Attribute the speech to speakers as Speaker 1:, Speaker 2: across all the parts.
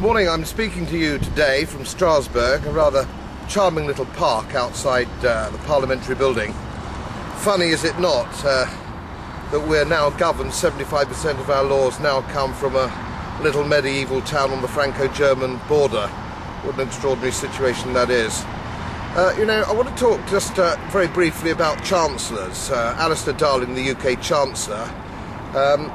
Speaker 1: morning. I'm speaking to you today from Strasbourg, a rather charming little park outside the parliamentary building. Funny, is it not, that we're now governed, 75% of our laws now come from a little medieval town on the Franco-German border. What an extraordinary situation that is. I want to talk just very briefly about chancellors. Alistair Darling, the UK Chancellor,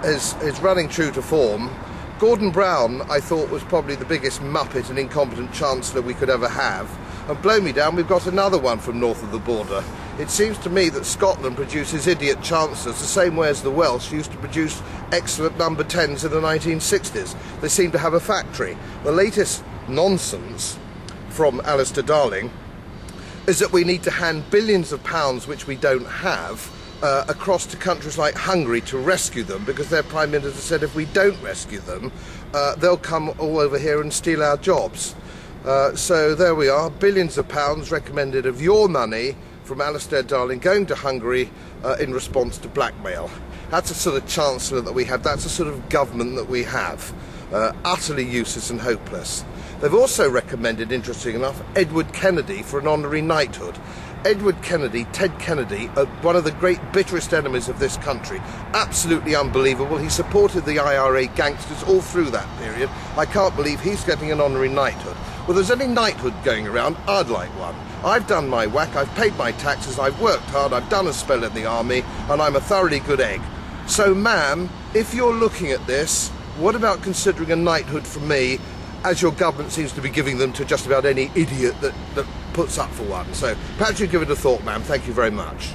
Speaker 1: is running true to form. Gordon Brown, I thought, was probably the biggest muppet and incompetent Chancellor we could ever have. And blow me down, we've got another one from north of the border. It seems to me that Scotland produces idiot chancellors the same way as the Welsh used to produce excellent number 10s in the 1960s. They seem to have a factory. The latest nonsense from Alistair Darling is that we need to hand billions of pounds, which we don't have, across to countries like Hungary to rescue them, because their Prime Minister said if we don't rescue them, they'll come all over here and steal our jobs. So there we are, billions of pounds recommended of your money from Alistair Darling going to Hungary in response to blackmail. That's the sort of Chancellor that we have, that's the sort of government that we have. Utterly useless and hopeless. They've also recommended, interesting enough, Edward Kennedy for an honorary knighthood. Edward Kennedy, Ted Kennedy, one of the great bitterest enemies of this country. Absolutely unbelievable. He supported the IRA gangsters all through that period. I can't believe he's getting an honorary knighthood. Well, there's any knighthood going around, I'd like one. I've done my whack, I've paid my taxes, I've worked hard, I've done a spell in the army, and I'm a thoroughly good egg. So, ma'am, if you're looking at this, what about considering a knighthood from me, as your government seems to be giving them to just about any idiot that puts up for one? So perhaps you give it a thought, ma'am. Thank you very much.